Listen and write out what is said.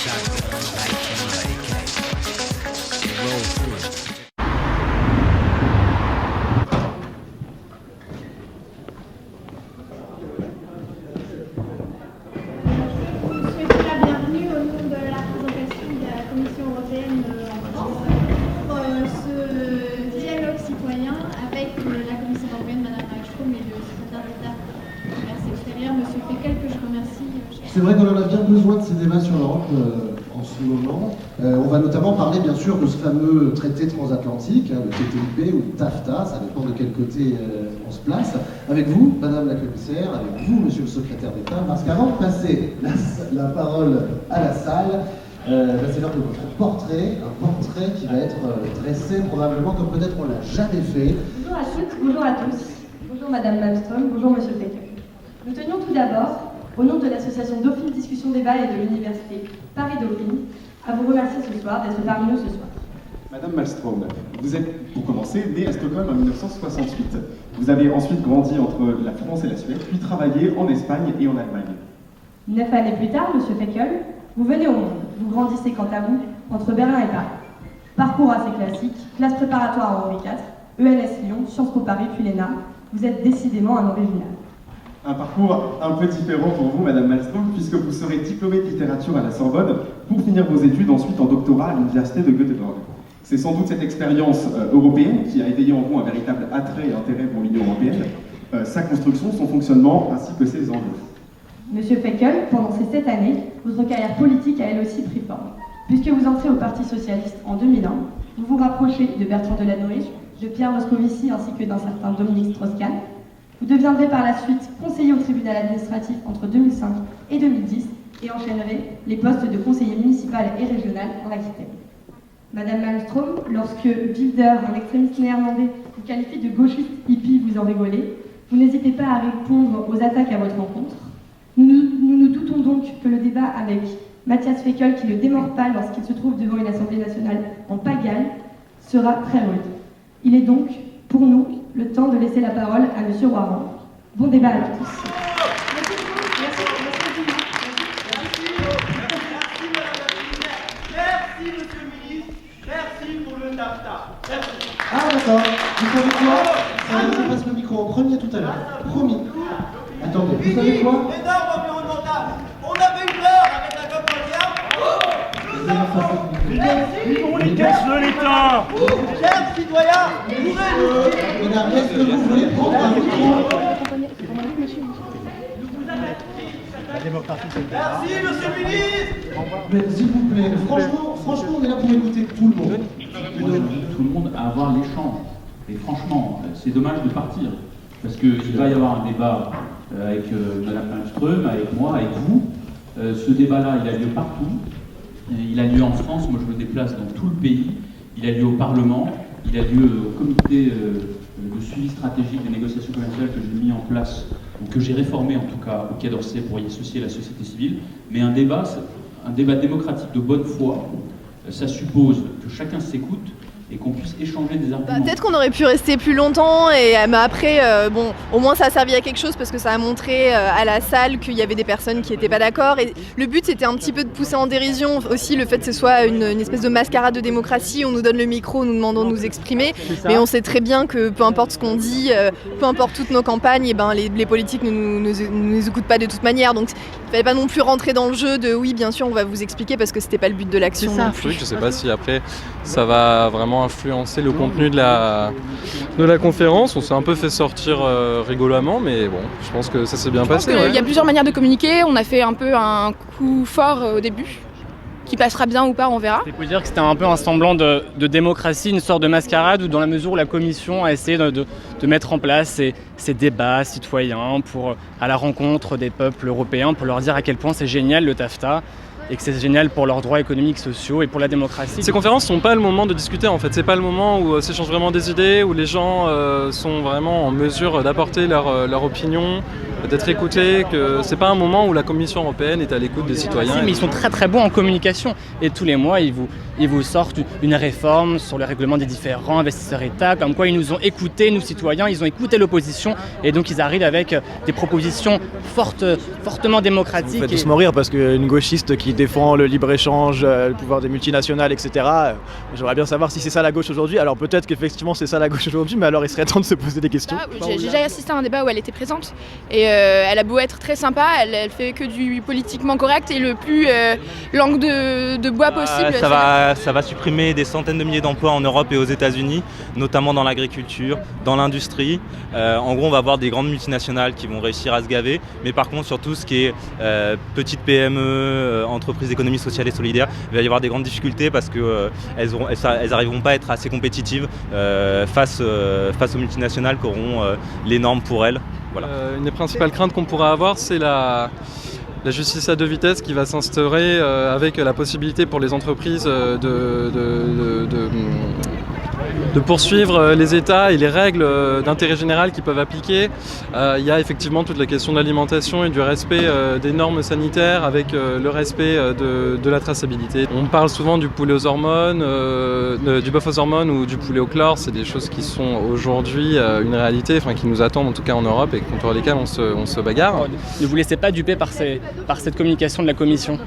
shotgun like KYK. Roll through. Souhaitez la bienvenue au nom de la présentation de la Commission européenne en France. Ce dialogue citoyen avec la Commission européenne, Madame Malmström, et le secrétaire d'État du commerce extérieur, Monsieur Fekl, que je remercie. C'est vrai qu'on en a bien besoin de ces débats sur l'Europe en ce moment. On va notamment parler bien sûr de ce fameux traité transatlantique, le TTIP ou le TAFTA, ça dépend de quel côté on se place. Avec vous, Madame la Commissaire, avec vous, Monsieur le Secrétaire d'État, parce qu'avant de passer la parole à la salle, c'est l'heure de votre portrait, un portrait qui va être dressé probablement comme peut-être on l'a jamais fait. Bonjour à toutes, bonjour à tous. Bonjour Madame Malmström, bonjour Monsieur Fekl. Nous tenions tout d'abord, au nom de l'association Dauphine Discussion Débat et de l'Université Paris-Dauphine, à vous remercier ce soir d'être parmi nous ce soir. Madame Malmström, vous êtes, pour commencer, née à Stockholm en 1968. Vous avez ensuite grandi entre la France et la Suède, puis travaillé en Espagne et en Allemagne. 9 années plus tard, Monsieur Fekl, vous venez au monde. Vous grandissez quant à vous entre Berlin et Paris. Parcours assez classique, classe préparatoire à Henri IV, ENS Lyon, Sciences Po Paris puis l'ENA. Vous êtes décidément un original. Un parcours un peu différent pour vous, Madame Malmström, puisque vous serez diplômée de littérature à la Sorbonne pour finir vos études ensuite en doctorat à l'Université de Göteborg. C'est sans doute cette expérience européenne qui a éveillé en vous un véritable attrait et intérêt pour l'Union européenne, sa construction, son fonctionnement, ainsi que ses enjeux. Monsieur Fekl, pendant ces 7 années, votre carrière politique a elle aussi pris forme. Puisque vous entrez au Parti Socialiste en 2001, vous vous rapprochez de Bertrand Delanoë, de Pierre Moscovici ainsi que d'un certain Dominique Strauss-Kahn. Vous deviendrez par la suite conseiller au tribunal administratif entre 2005 et 2010 et enchaînerez les postes de conseiller municipal et régional en Aquitaine. Madame Malmström, lorsque Wilders, un extrémiste néerlandais, vous qualifie de gauchiste hippie, vous en rigolez, vous n'hésitez pas à répondre aux attaques à votre encontre. Nous doutons donc que le débat avec Matthias Fekl, qui ne démord pas lorsqu'il se trouve devant une Assemblée nationale en pagaille, sera très rude. Il est donc, pour nous, le temps de laisser la parole à Monsieur Roiran. Bon débat à tous. Merci, Monsieur le Ministre. Merci pour le TAFTA. Merci. Ah d'accord, vous savez quoi? Ça va vous passe le micro en premier tout à l'heure, promis. Attendez, vous savez quoi? Les normes environnementales. On avait eu peur avec la COP 21. Merci. On les casse l'État. Chers citoyens, ouvrez-nous. Mesdames, est-ce que vous voulez prendre un micro? Merci, Monsieur le Ministre. Mais s'il vous plaît, franchement, on est là pour écouter tout le monde. Moi, j'invite tout le monde à avoir l'échange. Et franchement, c'est dommage de partir. Parce qu'il va y avoir un débat avec Madame Malmström, avec moi, avec vous. Ce débat-là, il a lieu partout. Il a lieu en France, moi je me déplace dans tout le pays. Il a lieu au Parlement. Il a lieu au comité de suivi stratégique des négociations commerciales que j'ai mis en place, ou que j'ai réformé en tout cas au Quai d'Orsay pour y associer la société civile. Mais un débat démocratique de bonne foi, ça suppose que chacun s'écoute et qu'on puisse échanger des arguments. Peut-être qu'on aurait pu rester plus longtemps, mais après, bon, au moins ça a servi à quelque chose parce que ça a montré à la salle qu'il y avait des personnes qui n'étaient pas d'accord. Et le but, c'était un petit peu de pousser en dérision aussi le fait que ce soit une espèce de mascarade de démocratie. On nous donne le micro, on nous demande de nous exprimer, mais on sait très bien que peu importe ce qu'on dit, peu importe toutes nos campagnes, et ben, les politiques ne nous écoutent pas de toute manière. Donc il ne fallait pas non plus rentrer dans le jeu de oui, bien sûr, on va vous expliquer parce que c'était pas le but de l'action non plus. Oui, je sais pas si après ça va vraiment influencer le contenu de la conférence. On s'est un peu fait sortir rigolamment, mais bon, je pense que ça s'est bien passé. Il y a plusieurs manières de communiquer. On a fait un peu un coup fort au début, qui passera bien ou pas, on verra. Il faut dire que c'était un peu un semblant de démocratie, une sorte de mascarade, où dans la mesure où la Commission a essayé de mettre en place ces débats citoyens à la rencontre des peuples européens, pour leur dire à quel point c'est génial le TAFTA, et que c'est génial pour leurs droits économiques, sociaux et pour la démocratie. Ces conférences ne sont pas le moment de discuter en fait, c'est pas le moment où s'échangent vraiment des idées, où les gens sont vraiment en mesure d'apporter leur opinion, peut-être écouter, que c'est pas un moment où la Commission européenne est à l'écoute des citoyens. Si, mais ils sont très très bons en communication et tous les mois ils vous sortent une réforme sur le règlement des différents investisseurs États, comme quoi ils nous ont écoutés, nous citoyens, ils ont écouté l'opposition et donc ils arrivent avec des propositions fortement démocratiques. Vous faites tous mourir parce qu'une gauchiste qui défend le libre-échange, le pouvoir des multinationales, etc. J'aimerais bien savoir si c'est ça la gauche aujourd'hui. Alors peut-être qu'effectivement c'est ça la gauche aujourd'hui, mais alors il serait temps de se poser des questions. J'ai déjà assisté à un débat où elle était présente et elle a beau être très sympa, elle fait que du politiquement correct et le plus langue de bois possible. Ça va supprimer des centaines de milliers d'emplois en Europe et aux États-Unis, notamment dans l'agriculture, dans l'industrie. En gros, on va avoir des grandes multinationales qui vont réussir à se gaver, mais par contre, sur tout ce qui est petites PME, entreprises d'économie sociale et solidaire, il va y avoir des grandes difficultés parce qu'elles n'arriveront pas à être assez compétitives face aux multinationales qui auront les normes pour elles. Voilà. Une des principales craintes qu'on pourrait avoir, c'est la justice à deux vitesses qui va s'instaurer avec la possibilité pour les entreprises de poursuivre les États et les règles d'intérêt général qu'ils peuvent appliquer. Il y a effectivement toute la question de l'alimentation et du respect des normes sanitaires avec le respect de la traçabilité. On parle souvent du poulet aux hormones, du bœuf aux hormones ou du poulet au chlore. C'est des choses qui sont aujourd'hui une réalité, enfin qui nous attendent en tout cas en Europe et contre lesquelles on se bagarre. Ne vous laissez pas duper par cette communication de la Commission.